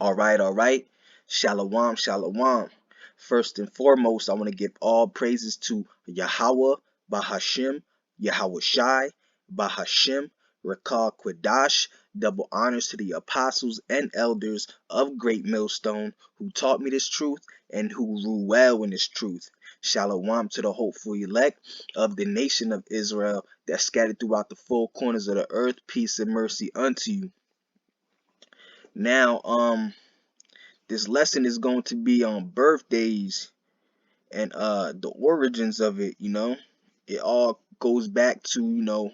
All right. Shalom, shalom. First and foremost, I want to give all praises to Yahweh, Bahashim, Yahweh Shai, Bahashim, Rakah Kwadash. Double honors to the apostles and elders of Great Millstone who taught me this truth and who rule well in this truth. Shalom to the hopeful elect of the nation of Israel that scattered throughout the four corners of the earth. Peace and mercy unto you. Now, this lesson is going to be on birthdays and the origins of it, It all goes back to,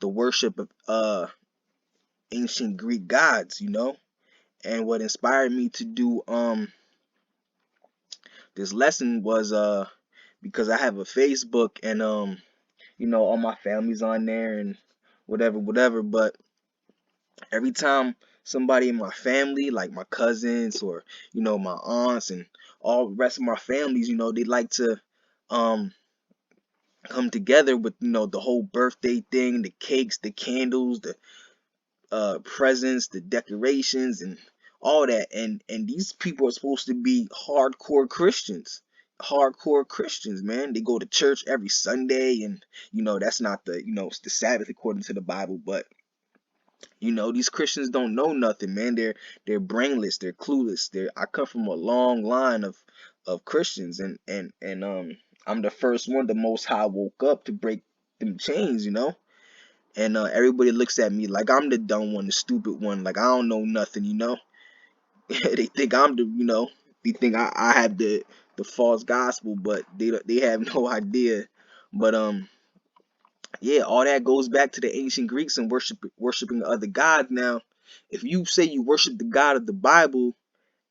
the worship of ancient Greek gods, And what inspired me to do this lesson was because I have a Facebook and all my family's on there and whatever, but every time somebody in my family, like my cousins or my aunts and all the rest of my families, they like to um come together with the whole birthday thing, the cakes, the candles, the presents, the decorations, and all that. And these people are supposed to be hardcore Christians, man. They go to church every Sunday, and that's not it's the Sabbath according to the Bible, but these Christians don't know nothing, man. They're brainless, they're clueless. I come from a long line of Christians, and I'm the first one the Most High woke up to break them chains, And everybody looks at me like I'm the dumb one, the stupid one, like I don't know nothing. They think I'm they think I have the false gospel, but they have no idea. But yeah, all that goes back to the ancient Greeks and worshiping other gods. Now, if you say you worship the God of the Bible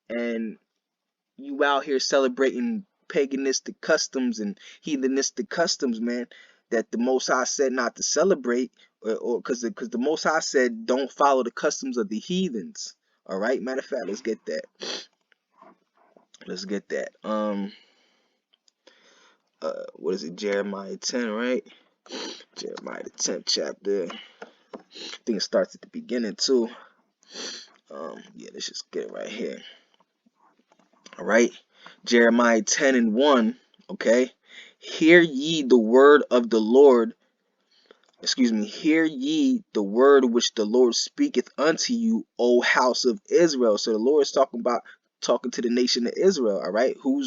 and you out here celebrating paganistic customs and heathenistic customs, man, that the Most High said not to celebrate, or because the Most High said don't follow the customs of the heathens. All right, matter of fact, let's get that. Let's get that. What is it? Jeremiah 10, right? Jeremiah the 10th chapter. I think it starts at the beginning too. Yeah, let's just get it right here. All right, Jeremiah 10 and 1. Okay, hear ye the word of the Lord. Excuse me, hear ye the word which the Lord speaketh unto you, O house of Israel. So the Lord is talking to the nation of Israel. All right, who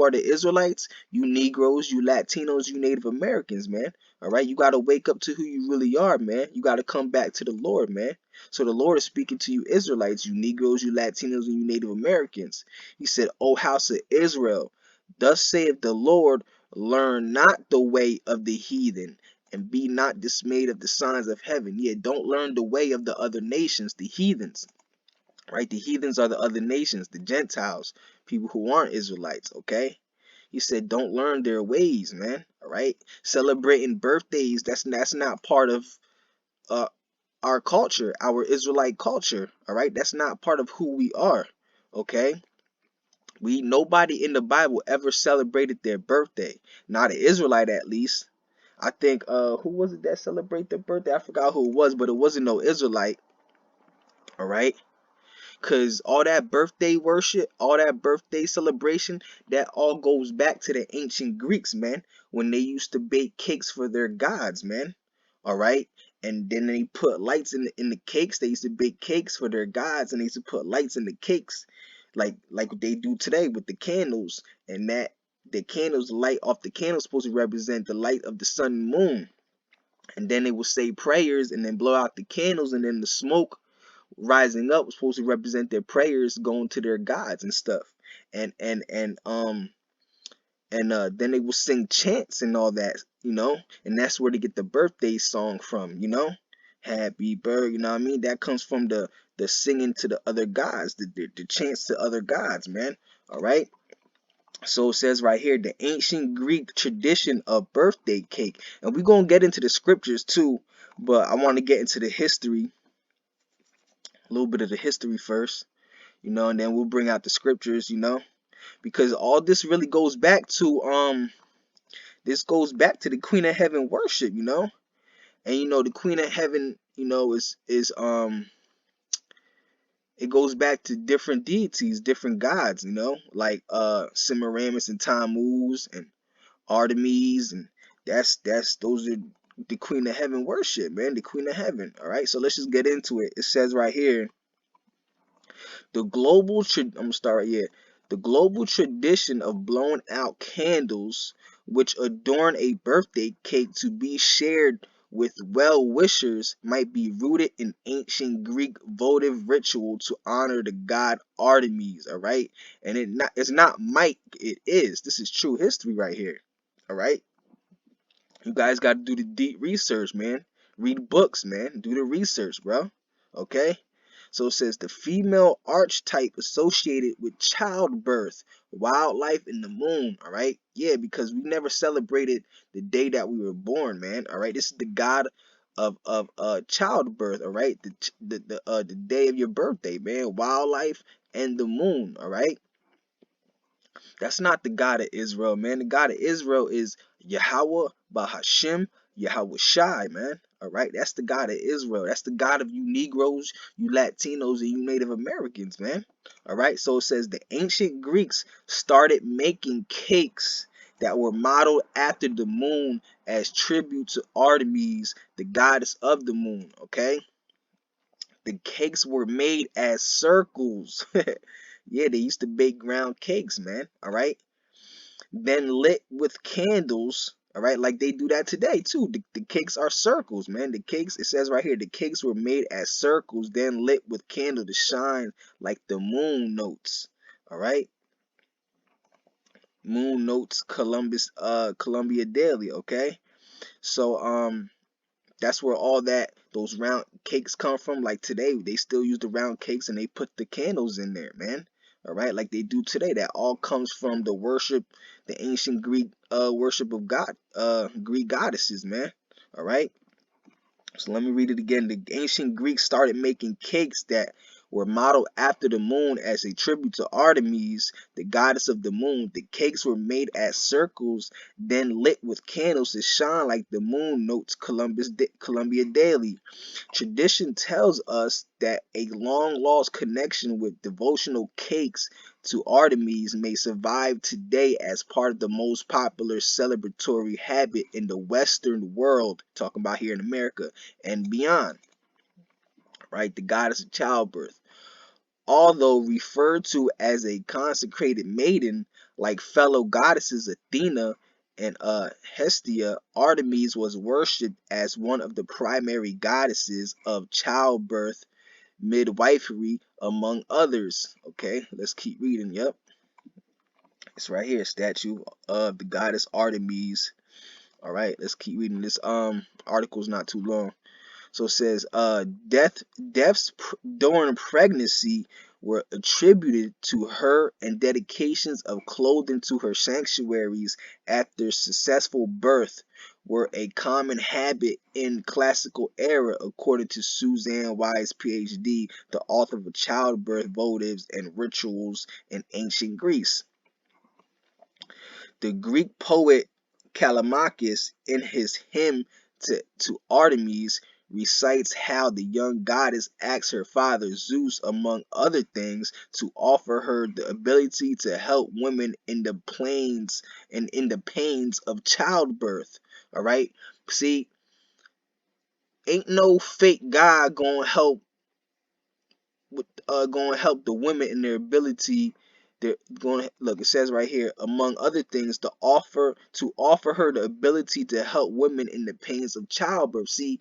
are the Israelites? You Negroes, you Latinos, you Native Americans, man. All right, you got to wake up to who you really are, man. You got to come back to the Lord, man. So the Lord is speaking to you Israelites, you Negroes, you Latinos, and you Native Americans. He said, O house of Israel, thus saith the Lord, learn not the way of the heathen, and be not dismayed of the signs of heaven. Yet don't learn the way of the other nations, the heathens. Right? The heathens are the other nations, the Gentiles, people who aren't Israelites. Okay? He said, don't learn their ways, man. All right? Celebrating birthdays, that's not part of uh, our culture, our Israelite culture. All right? That's not part of who we are. Okay? Nobody in the Bible ever celebrated their birthday. Not an Israelite, at least. I think who was it that celebrate their birthday? I forgot who it was, but it wasn't no Israelite. All right, because all that birthday worship, all that birthday celebration, that all goes back to the ancient Greeks, man, when they used to bake cakes for their gods, man. All right, and then they put lights in the cakes. They used to bake cakes for their gods, and they used to put lights in the cakes, like what they do today with the candles, and that the candles, light off the candles, supposed to represent the light of the sun and moon. And then they will say prayers and then blow out the candles, and then the smoke rising up was supposed to represent their prayers going to their gods and stuff. And then they will sing chants and all that, and that's where they get the birthday song from, happy birthday, you know what I mean? That comes from the singing to the other gods, the chants to other gods, man. All right. So it says right here, the ancient Greek tradition of birthday cake. And we're going to get into the scriptures too, but I want to get into the history, a little bit of the history first, and then we'll bring out the scriptures, because all this really goes back to the Queen of Heaven worship, And the Queen of Heaven, is it goes back to different deities, different gods, like Semiramis and Tammuz and Artemis, and those are the Queen of Heaven worship, man, the Queen of Heaven. All right, so let's just get into it. It says right here, I'm gonna start right here. The global tradition of blowing out candles, which adorn a birthday cake to be shared with well-wishers, might be rooted in ancient Greek votive ritual to honor the god Artemis. All right, and it's not might, it is. This is true history right here. All right. You guys got to do the deep research, man. Read books, man. Do the research, bro. Okay? So it says the female archetype associated with childbirth, wildlife, and the moon. All right? Yeah, because we never celebrated the day that we were born, man. All right? This is the god of childbirth. All right? The day of your birthday, man. Wildlife and the moon. All right? That's not the God of Israel, man. The God of Israel is Yahweh Bahashim, Yahweh Shai, man. All right, that's the God of Israel. That's the God of you Negroes, you Latinos, and you Native Americans, man. All right, so it says the ancient Greeks started making cakes that were modeled after the moon as tribute to Artemis, the goddess of the moon. Okay, the cakes were made as circles. Yeah, they used to bake ground cakes, man. All right, then lit with candles. All right, like they do that today too. The cakes are circles, man. The cakes, it says right here, the cakes were made as circles, then lit with candle to shine like the moon notes. All right, moon notes, Columbia Daily. Okay, so that's where all those round cakes come from. Like today, they still use the round cakes and they put the candles in there, man. All right, like they do today. That all comes from the worship, the ancient Greek worship of God, Greek goddesses, man. All right. So let me read it again. The ancient Greeks started making cakes that were modeled after the moon as a tribute to Artemis, the goddess of the moon. The cakes were made as circles, then lit with candles to shine like the moon, notes Columbia Daily. Tradition tells us that a long lost connection with devotional cakes to Artemis may survive today as part of the most popular celebratory habit in the Western world, talking about here in America and beyond, right? The goddess of childbirth. Although referred to as a consecrated maiden, like fellow goddesses Athena and Hestia, Artemis was worshipped as one of the primary goddesses of childbirth, midwifery, among others. Okay, let's keep reading. Yep, it's right here, statue of the goddess Artemis. All right, let's keep reading. This article's not too long. So it says, deaths during pregnancy were attributed to her, and dedications of clothing to her sanctuaries after successful birth were a common habit in classical era, according to Suzanne Wise, PhD, the author of Childbirth Votives and Rituals in Ancient Greece. The Greek poet Callimachus, in his hymn to Artemis, recites how the young goddess asks her father Zeus, among other things, to offer her the ability to help women in the plains and in the pains of childbirth. All right, see, ain't no fake God going to help the women in their ability. They're going to look. It says right here, among other things, to offer her the ability to help women in the pains of childbirth. See,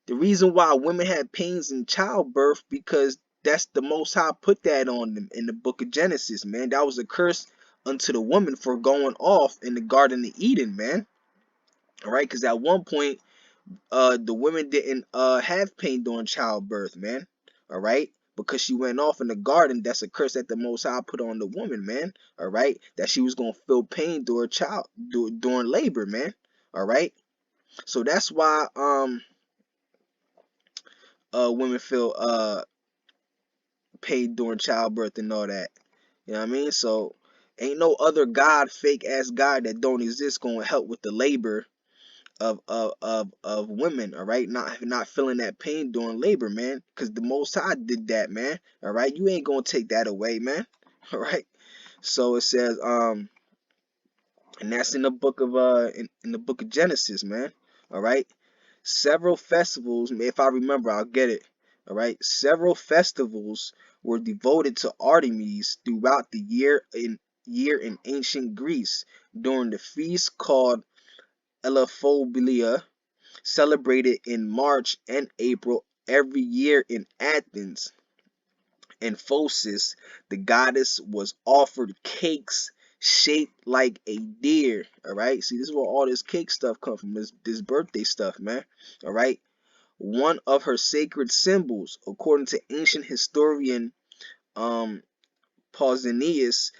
the reason why women have pains in childbirth, because that's the Most High put that on them in the book of Genesis, man. That was a curse unto the woman for going off in the Garden of Eden, man. All right, because at one point the women didn't have pain during childbirth, man. All right, because she went off in the garden. That's a curse that the Most High put on the woman, man. All right, that she was gonna feel pain during labor, man. All right, so that's why women feel pain during childbirth and all that. You know what I mean? So ain't no other God, fake ass God that don't exist, gonna help with the labor of women, all right, not feeling that pain during labor, man, because the Most High did that, man, all right. You ain't gonna take that away, man, all right. So it says, and that's in the book of in the book of Genesis, man, all right. Several festivals, if I remember, I'll get it, all right. Several festivals were devoted to Artemis throughout the year in ancient Greece during the feast called Elaphobelia, celebrated in March and April every year in Athens. And Phocis, the goddess, was offered cakes shaped like a deer. All right, see, this is where all this cake stuff come from. This birthday stuff, man. All right, one of her sacred symbols, according to ancient historian um Pausanias.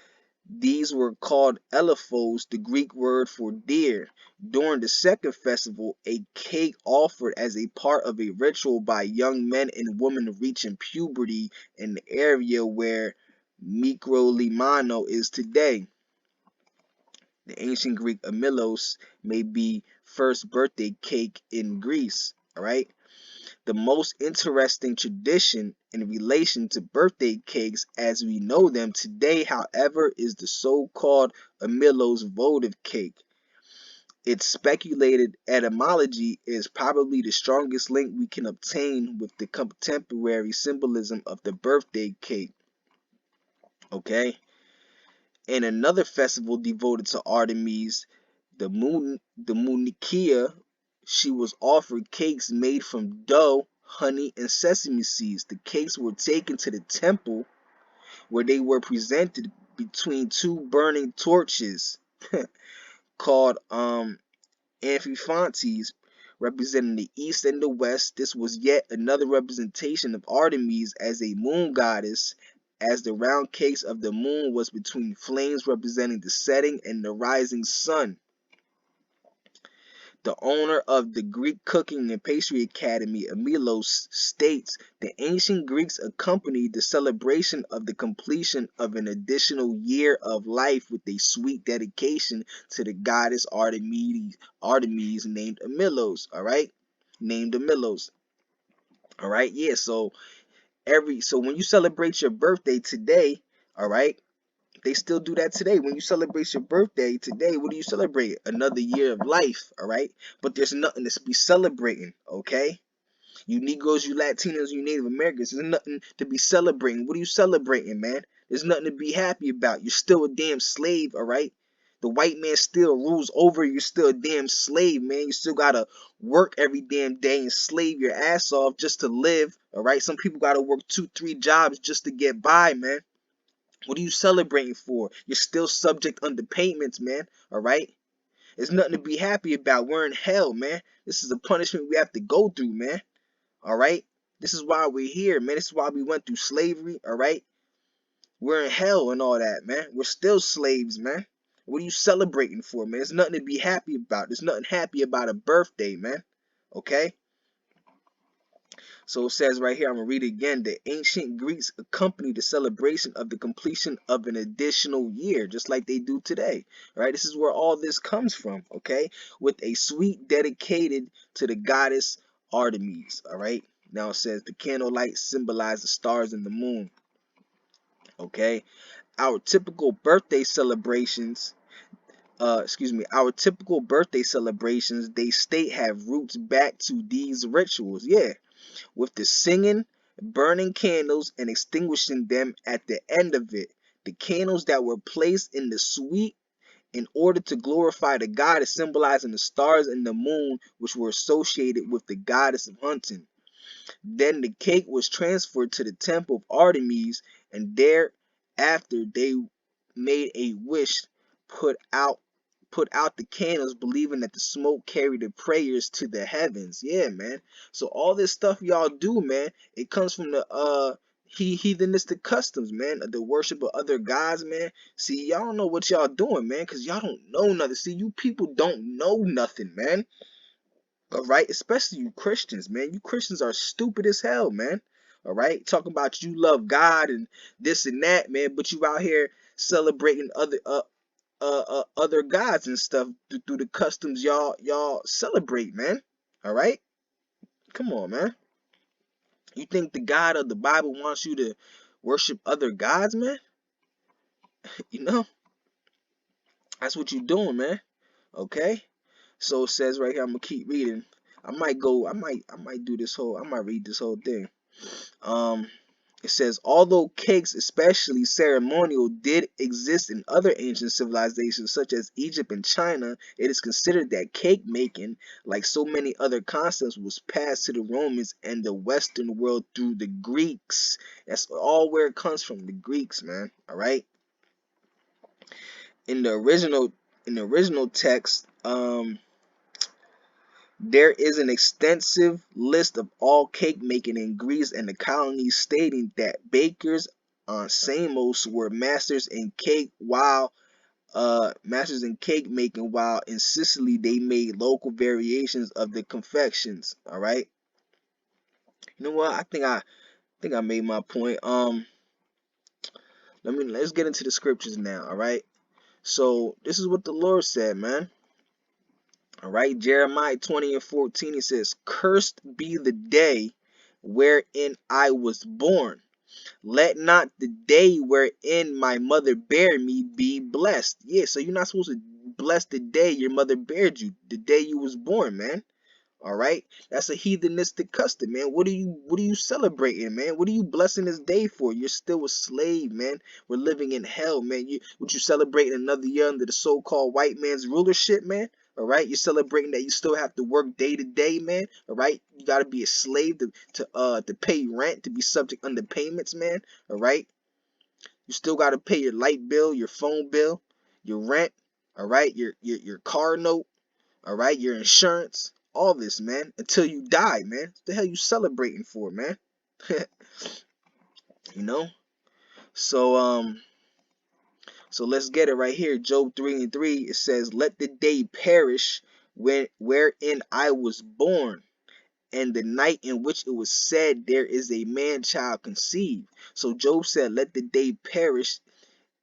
These were called elephos, the Greek word for deer. During the second festival, a cake offered as a part of a ritual by young men and women reaching puberty in the area where Mikrolimano is today. The ancient Greek Amilos may be first birthday cake in Greece. All right. The most interesting tradition in relation to birthday cakes as we know them today, however, is the so-called Amilo's votive cake. Its speculated etymology is probably the strongest link we can obtain with the contemporary symbolism of the birthday cake. Okay? In another festival devoted to Artemis, the Munichia, she was offered cakes made from dough, honey, and sesame seeds. The cakes were taken to the temple where they were presented between two burning torches called amphifontes, representing the east and the west. This was yet another representation of Artemis as a moon goddess, as the round case of the moon was between flames representing the setting and the rising sun. The owner of the Greek Cooking and Pastry Academy, Amilos, states the ancient Greeks accompanied the celebration of the completion of an additional year of life with a sweet dedication to the goddess Artemis named Amilos, all right? Named Amilos, all right? Yeah, so when you celebrate your birthday today, all right? They still do that today. When you celebrate your birthday today, what do you celebrate? Another year of life, all right? But there's nothing to be celebrating, okay? You Negroes, you Latinos, you Native Americans, there's nothing to be celebrating. What are you celebrating, man? There's nothing to be happy about. You're still a damn slave, all right? The white man still rules over you. You're still a damn slave, man. You still gotta work every damn day and slave your ass off just to live, all right? Some people gotta work 2, 3 jobs just to get by, man. What are you celebrating for? You're still subject underpayments, man. All right? There's nothing to be happy about. We're in hell, man. This is a punishment we have to go through, man. All right? This is why we're here, man. This is why we went through slavery, all right? We're in hell and all that, man. We're still slaves, man. What are you celebrating for, man? There's nothing to be happy about. There's nothing happy about a birthday, man. Okay? So it says right here, I'm going to read it again. The ancient Greeks accompanied the celebration of the completion of an additional year, just like they do today. Right? This is where all this comes from, okay? With a suite dedicated to the goddess Artemis, all right? Now it says the candlelight symbolizes the stars and the moon, okay? Our typical birthday celebrations, our typical birthday celebrations, they state have roots back to these rituals. Yeah, with the singing, burning candles, and extinguishing them at the end of it. The candles that were placed in the suite in order to glorify the goddess, symbolizing the stars and the moon, which were associated with the goddess of hunting. Then the cake was transferred to the temple of Artemis, and thereafter they made a wish, put out put out the candles, believing that the smoke carried the prayers to the heavens. Yeah, man. So all this stuff y'all do, man, it comes from the heathenistic customs, man, the worship of other gods, man. See, y'all don't know what y'all doing, man, because y'all don't know nothing. See, you people don't know nothing, man. All right, especially you Christians, man. You Christians are stupid as hell, man. All right, talking about you love God and this and that, man, but you out here celebrating other gods and stuff through the customs y'all celebrate, man. All right, come on, man. You think the God of the Bible wants you to worship other gods, man? You know, that's what you doing, man. Okay. So it says right here, I'm gonna keep reading. I might do this whole, I might read this whole thing. Um, it says, although cakes, especially ceremonial, did exist in other ancient civilizations such as Egypt and China, it is considered that cake making, like so many other concepts, was passed to the Romans and the Western world through the Greeks. That's all where it comes from, the Greeks, man. All right. In the original text, there is an extensive list of all cake making in Greece and the colonies, stating that bakers on Samos were masters in cake making, while in Sicily they made local variations of the confections. All right. You know what? I think I made my point. Let's get into the scriptures now. All right. So this is what the Lord said, man. All right, Jeremiah 20:14, it says, cursed be the day wherein I was born. Let not the day wherein my mother bare me be blessed. Yeah, so you're not supposed to bless the day your mother bared you, the day you was born, man. All right, that's a heathenistic custom, man. What are you celebrating, man? What are you blessing this day for? You're still a slave, man. We're living in hell, man. You celebrating another year under the so-called white man's rulership, man? All right, you're celebrating that you still have to work day to day, man. All right, you got to be a slave to pay rent, to be subject under payments, man. All right, you still got to pay your light bill, your phone bill, your rent. All right, your car note. All right, your insurance, all this, man, until you die, man. What the hell you celebrating for, man? You know. So so let's get it right here. Job 3:3. It says, "Let the day perish wherein I was born, and the night in which it was said there is a man child conceived." So Job said, "Let the day perish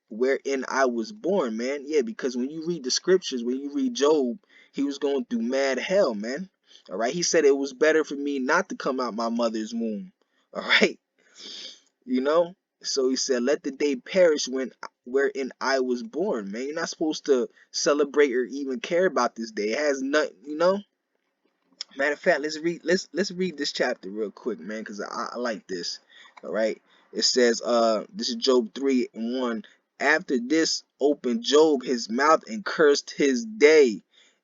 wherein I was born," man. Yeah, because when you read the scriptures, when you read Job, he was going through mad hell, man. All right. He said it was better for me not to come out my mother's womb. All right. You know? So he said, let the day perish wherein I was born, man. You're not supposed to celebrate or even care about this day. It has nothing, you know? Matter of fact, let's read this chapter real quick, man, because I like this. All right. It says, this is Job 3:1. After this opened Job his mouth and cursed his day.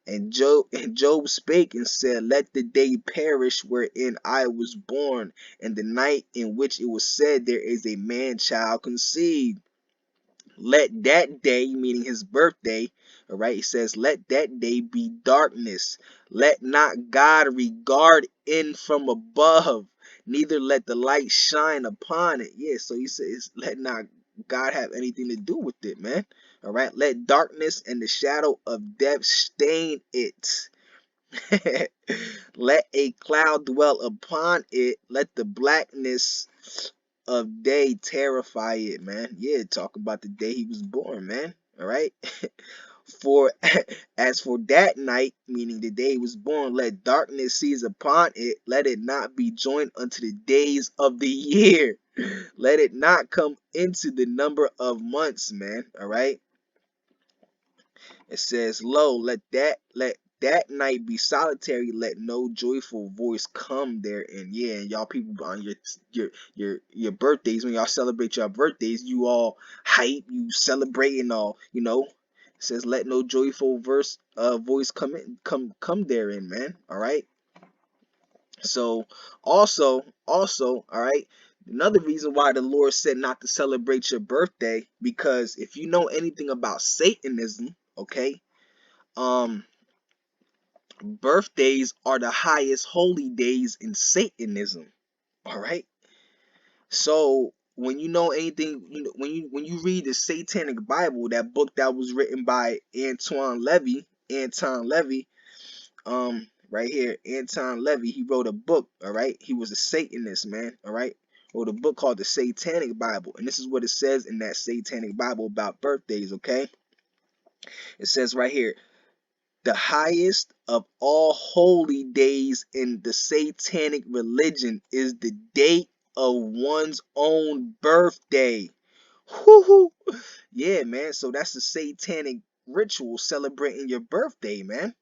And Job spake and said, let the day perish wherein I was born, and the night in which it was said there is a man child conceived. Let that day, meaning his birthday, all right, it says, let that day be darkness. Let not God regard in from above, neither let the light shine upon it. Yeah, so he says, let not God have anything to do with it, man. All right, let darkness and the shadow of death stain it. Let a cloud dwell upon it. Let the blackness of day terrify it, man. Yeah, talk about the day he was born, man. All right. For as for that night, meaning the day he was born, let darkness seize upon it. Let it not be joined unto the days of the year. Let it not come into the number of months, man. All right. It says, lo, let that night be solitary, let no joyful voice come therein. Yeah, and y'all people on your birthdays, when y'all celebrate your birthdays, you all hype, you celebrating all, you know. It says, let no joyful voice come therein, man. All right. So also, all right. Another reason why the Lord said not to celebrate your birthday, because if you know anything about Satanism, okay, um birthdays are the highest holy days in Satanism. All right. So when you know anything, when you read the Satanic Bible, that book that was written by Anton Levy, right here, Anton Levy, he wrote a book. All right. He was a Satanist, man. All right. Wrote a book called the Satanic Bible, and this is what it says in that Satanic Bible about birthdays. Okay. It says right here, the highest of all holy days in the satanic religion is the date of one's own birthday. Whoo! Yeah, man. So that's a satanic ritual celebrating your birthday, man.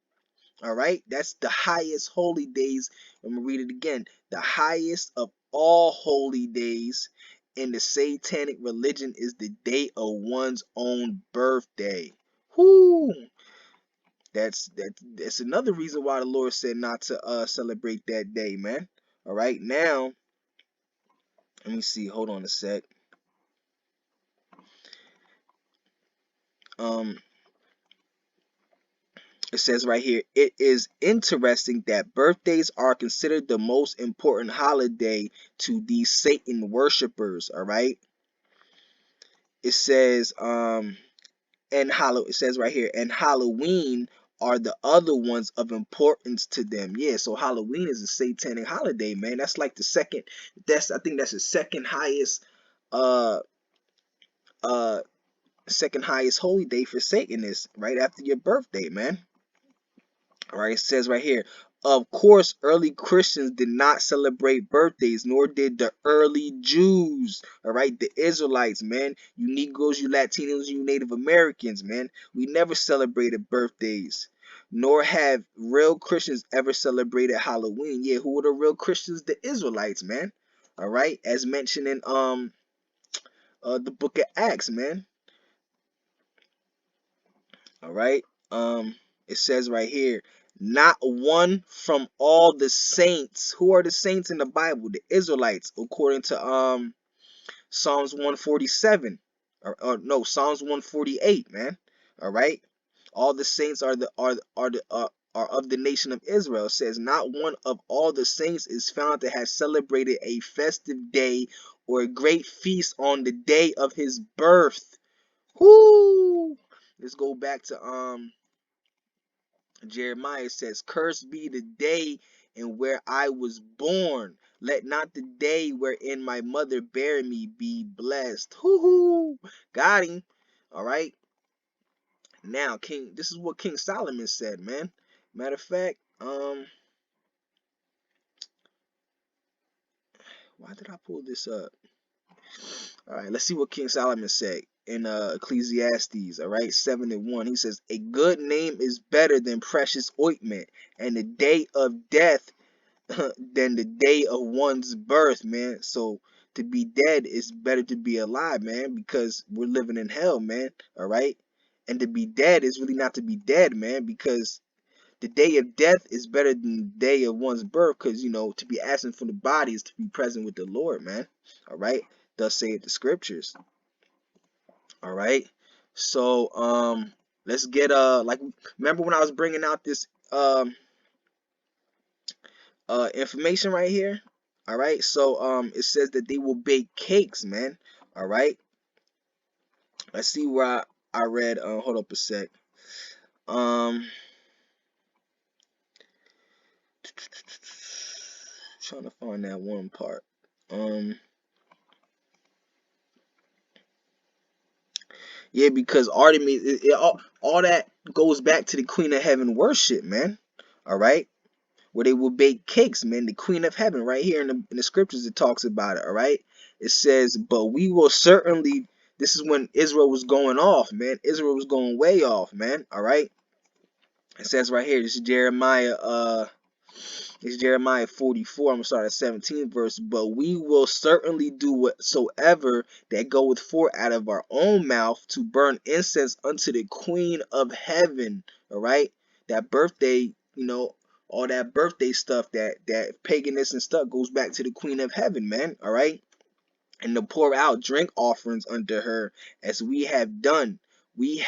All right. That's the highest holy days. I'm going to read it again. The highest of all holy days in the satanic religion is the day of one's own birthday. Whoo! That's another reason why the Lord said not to celebrate that day, man. All right. Now, let me see. Hold on a sec. Um It says right here, it is interesting that birthdays are considered the most important holiday to these Satan worshipers. All right. It says, it says right here, and Halloween are the other ones of importance to them. Yeah, so Halloween is a satanic holiday, man. That's like the second, I think that's the uh uh second highest holy day for Satanists, right after your birthday, man. All right, it says right here, of course, early Christians did not celebrate birthdays, nor did the early Jews. All right, the Israelites, man, you Negroes, you Latinos, you Native Americans, man, we never celebrated birthdays. Nor have real Christians ever celebrated Halloween. Yeah, who were the real Christians? The Israelites, man. All right, as mentioned in the book of Acts, man. All right. Um, it says right here, not one from all the saints. Who are the saints in the Bible? The Israelites, according to Psalms 147. Or no, Psalms 148, man. All right. All the saints are of the nation of Israel. It says not one of all the saints is found to have celebrated a festive day or a great feast on the day of his birth. Whoo! Let's go back to Jeremiah. Says, cursed be the day in where I was born. Let not the day wherein my mother bare me be blessed. Hoo-hoo! Got him. All right. Now, this is what King Solomon said, man. Matter of fact, why did I pull this up? All right, let's see what King Solomon said in Ecclesiastes, all right, 7:1. He says, a good name is better than precious ointment, and the day of death than the day of one's birth, man. So to be dead is better to be alive, man, because we're living in hell, man. All right. And to be dead is really not to be dead, man, because the day of death is better than the day of one's birth, because to be absent from the body is to be present with the Lord, man. All right. Thus saith the scriptures. All right. So let's get like, remember when I was bringing out this information right here. All right, so it says that they will bake cakes, man. All right, let's see where I read. Hold up a sec. Um, trying to find that one part. Um, yeah, because Artemis, all that goes back to the Queen of Heaven worship, man. All right, where they will bake cakes, man. The Queen of Heaven, right here in the scriptures, it talks about it. All right, it says, but we will certainly. This is when Israel was going off, man. Israel was going way off, man. All right. It says right here, this is Jeremiah, it's Jeremiah 44. I'm gonna start at 17th verse. But we will certainly do whatsoever that goeth forth out of our own mouth to burn incense unto the Queen of Heaven. All right, that birthday, all that birthday stuff, that paganism and stuff goes back to the Queen of Heaven, man. All right, and to pour out drink offerings unto her, as we have done. We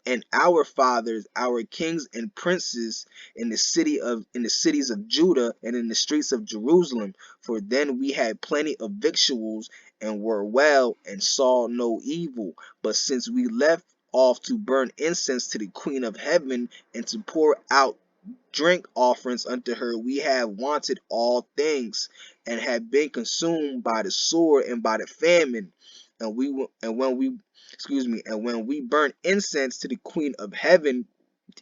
and our fathers, our kings and princes, in the cities of Judah and in the streets of Jerusalem. For then we had plenty of victuals and were well and saw no evil. But since we left off to burn incense to the Queen of Heaven and to pour out drink offerings unto her, we have wanted all things, and have been consumed by the sword and by the famine. and when we burnt incense to the Queen of Heaven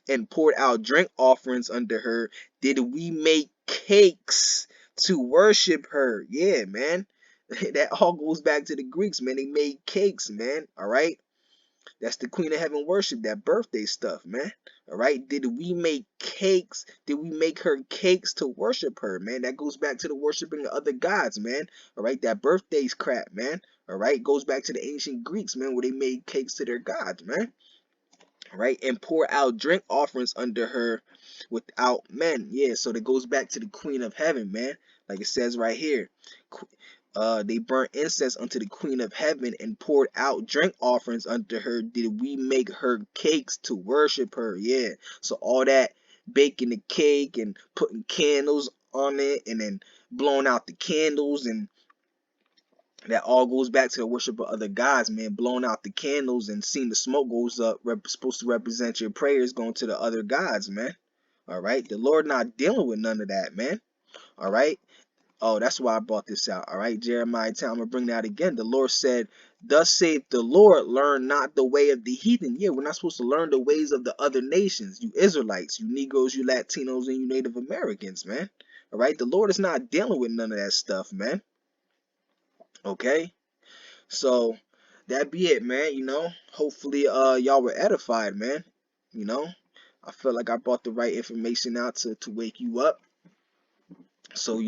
and poured out drink offerings unto her, did we make cakes to worship her? Yeah, man. That all goes back to the Greeks, man. They made cakes, man. All right. That's the Queen of Heaven worship, that birthday stuff, man. All right. Did we make cakes? Did we make her cakes to worship her, man? That goes back to the worshiping of other gods, man. All right. That birthday's crap, man. All right. Goes back to the ancient Greeks, man, where they made cakes to their gods, man. Right, and pour out drink offerings under her without men. Yeah, so that goes back to the Queen of Heaven, man. Like it says right here. They burnt incense unto the Queen of Heaven and poured out drink offerings unto her. Did we make her cakes to worship her? Yeah. So all that baking the cake and putting candles on it and then blowing out the candles, and that all goes back to the worship of other gods, man. Blowing out the candles and seeing the smoke goes up, supposed to represent your prayers going to the other gods, man. All right. The Lord not dealing with none of that, man. All right. Oh, that's why I brought this out. All right. Jeremiah 10, I'm going to bring that again. The Lord said, thus saith the Lord, learn not the way of the heathen. Yeah, we're not supposed to learn the ways of the other nations. You Israelites, you Negroes, you Latinos, and you Native Americans, man. All right. The Lord is not dealing with none of that stuff, man. Okay. So that be it, man. Hopefully y'all were edified, man. You know, I feel like I brought the right information out to wake you up. So,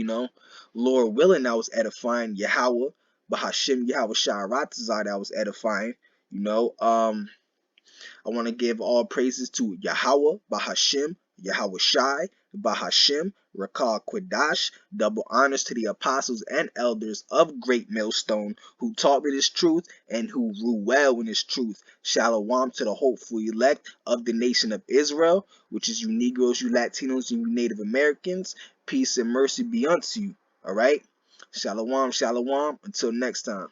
Lord willing, I was edifying Yahweh, Bahashim Yahweh Sha'aratazar, that was edifying. You know, I want to give all praises to Yahweh, Bahashim, Yahweh Shai, Bahashim, Rakal Quadash. Double honors to the apostles and elders of Great Millstone who taught me this truth and who rule well in this truth. Shalom to the hopeful elect of the nation of Israel, which is you Negroes, you Latinos, and you Native Americans. Peace and mercy be unto you. All right? Shalom, shalom. Until next time.